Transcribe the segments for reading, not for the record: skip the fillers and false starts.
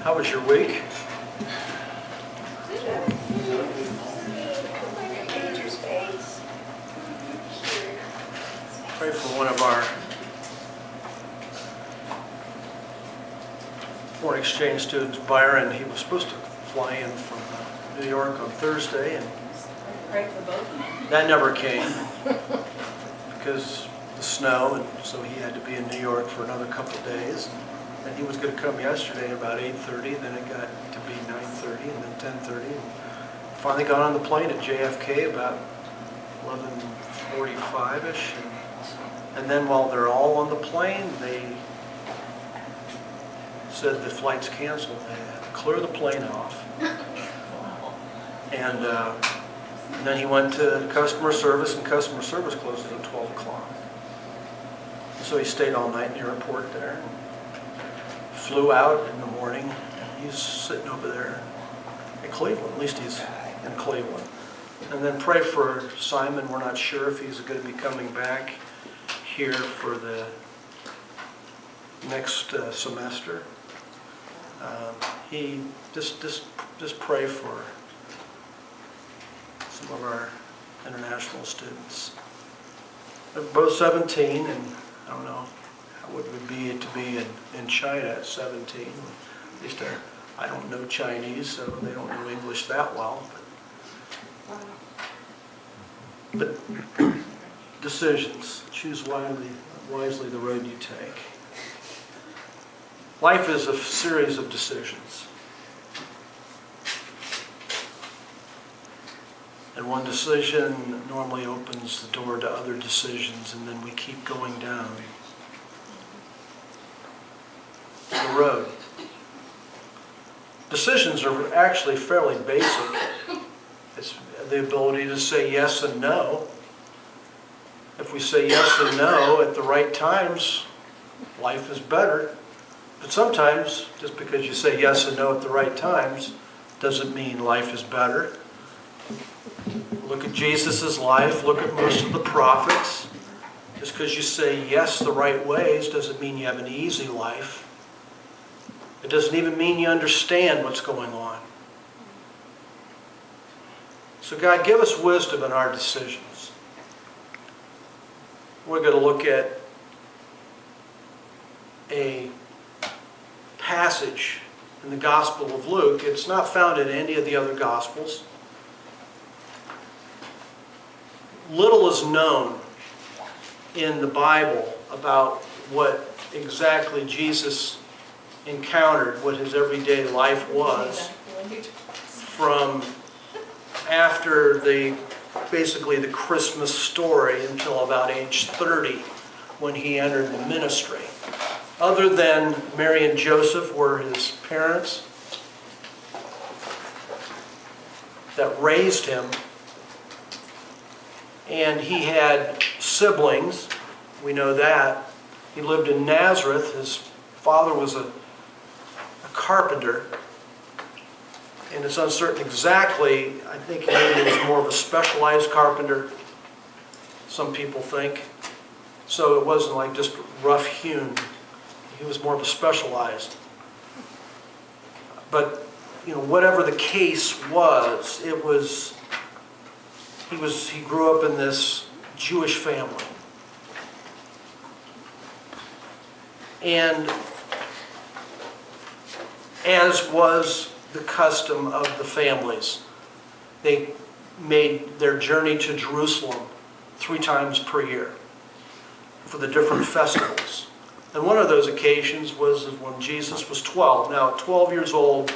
How was your week? Pray for one of our foreign exchange students, Byron. He was supposed to fly in from New York on Thursday, and Pray for both of them. that never came because of the snow, and so he had to be in New York for another couple of days. And he was going to come yesterday about 8:30, then it got to be 9:30, and then 10:30. And finally got on the plane at JFK about 11:45-ish. And then while they're all on the plane, they said the flight's canceled. They had to clear the plane off. And then he went to customer service, and customer service closed at 12 o'clock. So he stayed all night in the airport there. Flew out in the morning, and he's sitting over there in Cleveland. At least he's in Cleveland. And then pray for Simon. We're not sure if he's going to be coming back here for the next semester. He just pray for some of our international students. They're both 17, and I don't know how would it be to be in China at 17. At least I don't know Chinese, so they don't know English that well. But decisions. Choose wisely the road you take. Life is a series of decisions. And one decision normally opens the door to other decisions, and then we keep going down the road. Decisions are actually fairly basic. It's the ability to say yes and no. If we say yes and no at the right times, life is better. But sometimes, just because you say yes and no at the right times, doesn't mean life is better. Look at Jesus' life. Look at most of the prophets. Just because you say yes the right ways doesn't mean you have an easy life. It doesn't even mean you understand what's going on. So God, give us wisdom in our decisions. We're going to look at a passage in the Gospel of Luke. It's not found in any of the other Gospels. Little is known in the Bible about what exactly Jesus encountered, what his everyday life was, from after basically the Christmas story until about age 30 when he entered the ministry. Other than Mary and Joseph were his parents that raised him, and he had siblings, we know that. He lived in Nazareth. His father was a carpenter, and it's uncertain exactly. I think maybe he was more of a specialized carpenter, some people think. So it wasn't like just rough hewn. He was more of a specialized. But whatever the case was, he grew up in this Jewish family. And as was the custom of the families, they made their journey to Jerusalem 3 times per year for the different festivals. And one of those occasions was when Jesus was 12. Now, at 12 years old,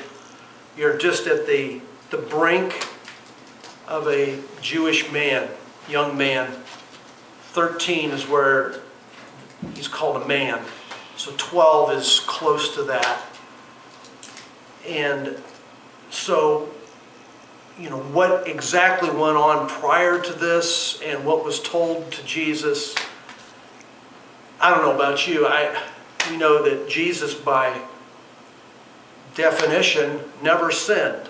you're just at the brink of a Jewish man, young man. 13 is where he's called a man. So 12 is close to that. And so, what exactly went on prior to this and what was told to Jesus, I don't know about you, we know that Jesus, by definition, never sinned.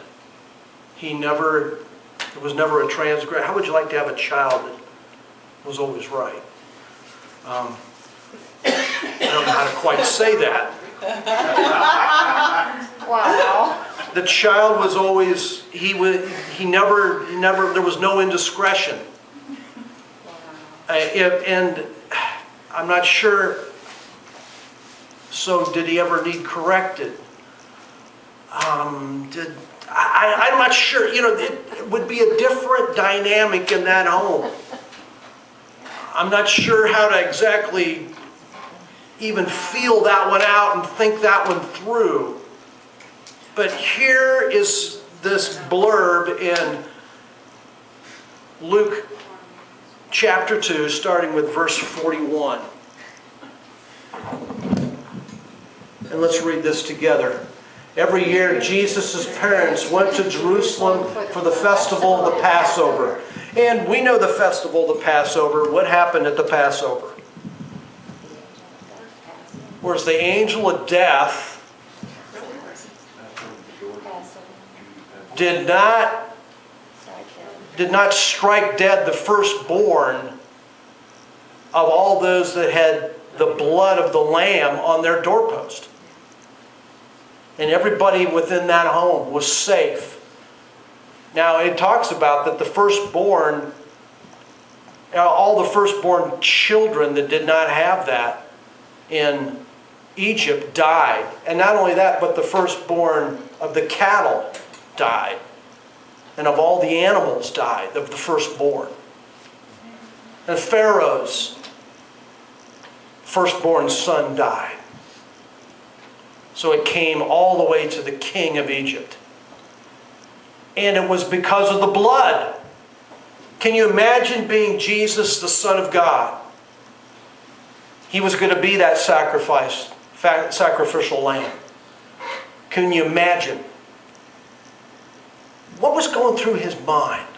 It was never a transgression. How would you like to have a child that was always right? I don't know how to quite say that. Wow. The child was always, he never, there was no indiscretion. And I'm not sure, so did he ever need corrected? I'm not sure, it would be a different dynamic in that home. I'm not sure how to exactly even feel that one out and think that one through. But here is this blurb in Luke chapter 2, starting with verse 41. And let's read this together. Every year, Jesus' parents went to Jerusalem for the festival of the Passover. And we know the festival of the Passover. What happened at the Passover? Whereas the angel of death did not strike dead the firstborn of all those that had the blood of the Lamb on their doorpost. And everybody within that home was safe. Now it talks about that the firstborn, all the firstborn children that did not have that in Egypt died. And not only that, but the firstborn of the cattle died. And of all the animals died, of the firstborn. And Pharaoh's firstborn son died. So it came all the way to the king of Egypt. And it was because of the blood. Can you imagine being Jesus, the Son of God? He was going to be that sacrificial lamb. Can you imagine? What was going through his mind?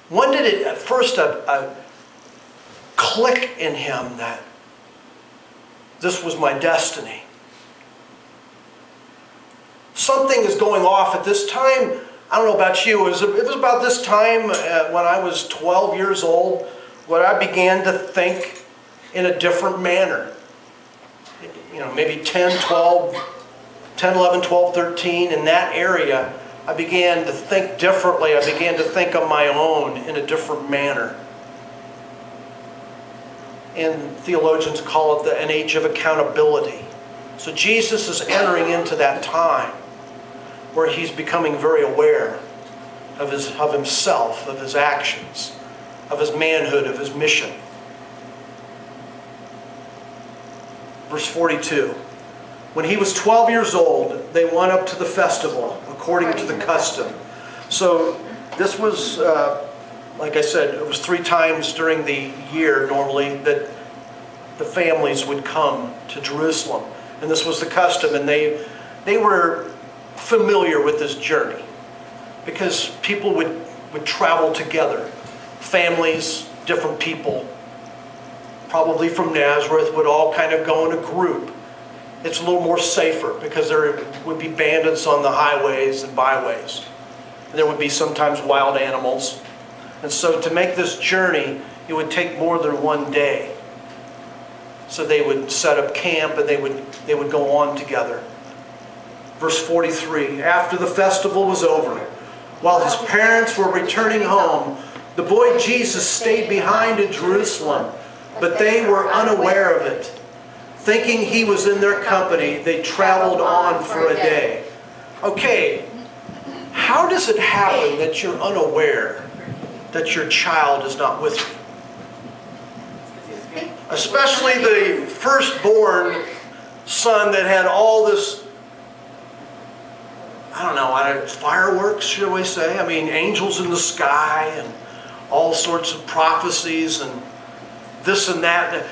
When did it at first click in him that this was my destiny? Something is going off at this time. I don't know about you. It was about this time when I was 12 years old when I began to think in a different manner. Maybe 10, 11, 12, 13, in that area, I began to think differently. I began to think on my own in a different manner. And theologians call it an age of accountability. So Jesus is entering into that time where he's becoming very aware of himself, of his actions, of his manhood, of his mission. Verse 42. When he was 12 years old, they went up to the festival, according to the custom. So this was, like I said, it was 3 times during the year normally that the families would come to Jerusalem. And this was the custom, and they were familiar with this journey because people would travel together. Families, different people, probably from Nazareth, would all kind of go in a group. It's a little more safer because there would be bandits on the highways and byways. And there would be sometimes wild animals. And so to make this journey, it would take more than one day. So they would set up camp and they would go on together. Verse 43, after the festival was over, while his parents were returning home, the boy Jesus stayed behind in Jerusalem, but they were unaware of it. Thinking he was in their company, they traveled on for a day. Okay, how does it happen that you're unaware that your child is not with you? Especially the firstborn son that had all this, fireworks, shall we say? I mean, angels in the sky and all sorts of prophecies and this and that.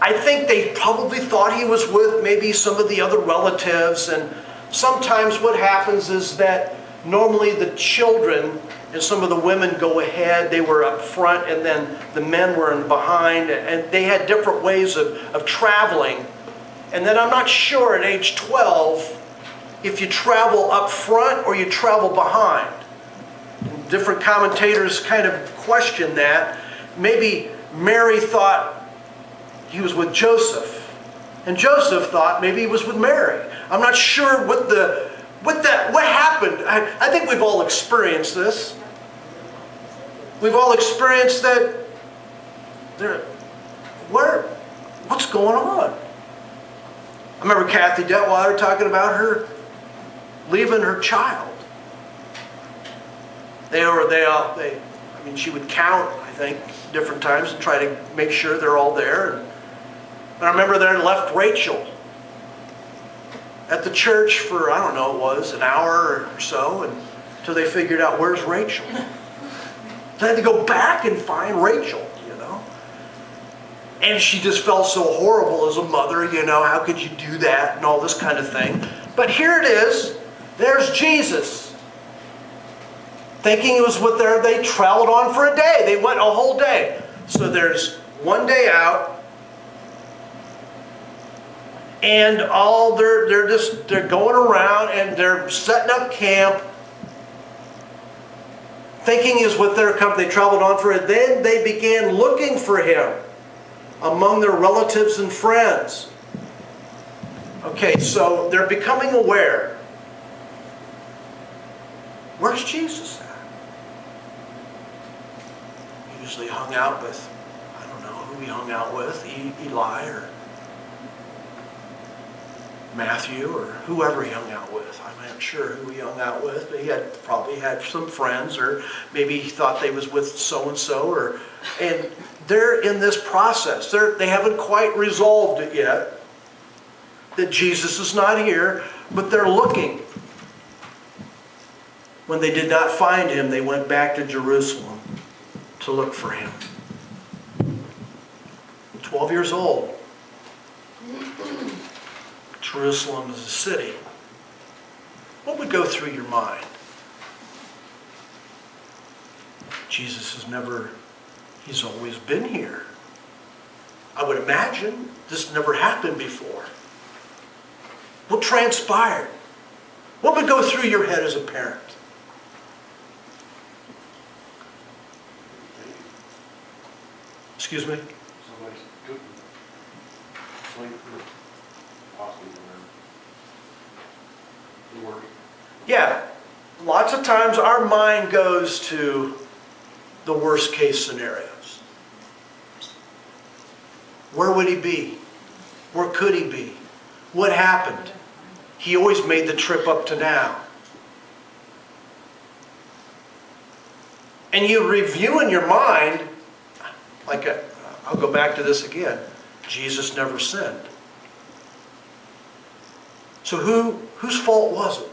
I think they probably thought he was with maybe some of the other relatives. And sometimes what happens is that normally the children and some of the women go ahead. They were up front, and then the men were in behind, and they had different ways of traveling. And then I'm not sure at age 12 if you travel up front or you travel behind. Different commentators kind of question that. Maybe Mary thought he was with Joseph, and Joseph thought maybe he was with Mary. I'm not sure what happened. I think we've all experienced this. We've all experienced that. What's going on? I remember Kathy Detweiler talking about her leaving her child. She would count, I think, different times and try to make sure they're all there. And I remember they left Rachel at the church for, I don't know, it was an hour or so, until they figured out, where's Rachel? They had to go back and find Rachel, you know. And she just felt so horrible as a mother, you know, how could you do that and all this kind of thing. But here it is, there's Jesus. Thinking it was with her, they traveled on for a day. They went a whole day. So there's one day out, and they're going around and they're setting up camp, thinking he was with their company. They traveled on for it. Then they began looking for him among their relatives and friends. Okay, so they're becoming aware. Where's Jesus at? He usually hung out with, I don't know who he hung out with, Eli or Matthew or whoever he hung out with. I'm not sure who he hung out with, but he probably had some friends, or maybe he thought they was with so-and-so. And they're in this process. They haven't quite resolved it yet, that Jesus is not here, but they're looking. When they did not find him, they went back to Jerusalem to look for him. 12 years old. Jerusalem is a city. What would go through your mind? Jesus he's always been here. I would imagine this never happened before. What transpired? What would go through your head as a parent? Excuse me? Somebody's cooking. Sleep, possibly the work. Yeah. Lots of times our mind goes to the worst case scenarios. Where would he be? Where could he be? What happened? He always made the trip up to now. And you review in your mind, I'll go back to this again. Jesus never sinned. So whose fault was it?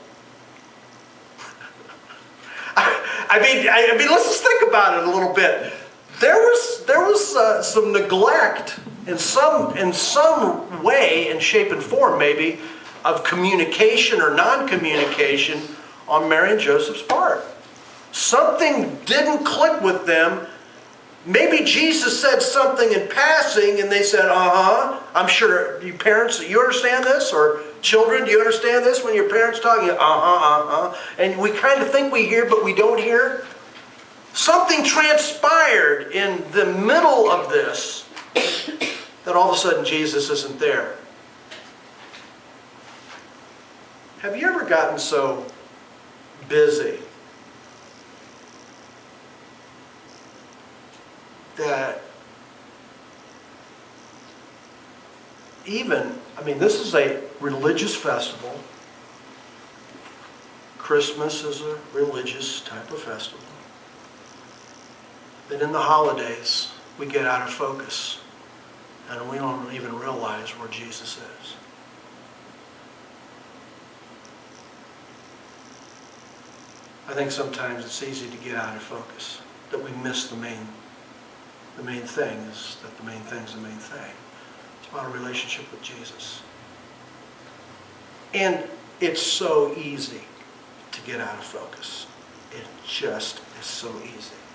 I mean, let's just think about it a little bit. There was some neglect in some way, in shape and form maybe, of communication or non-communication on Mary and Joseph's part. Something didn't click with them. Maybe Jesus said something in passing and they said, I'm sure you parents, you understand this? Or children, do you understand this when your parents talking? And we kind of think we hear, but we don't hear. Something transpired in the middle of this that all of a sudden Jesus isn't there. Have you ever gotten so busy that this is a religious festival. Christmas is a religious type of festival. But in the holidays, we get out of focus and we don't even realize where Jesus is. I think sometimes it's easy to get out of focus, that we miss the main thing is that the main thing's the main thing. It's about a relationship with Jesus. And it's so easy to get out of focus. It just is so easy.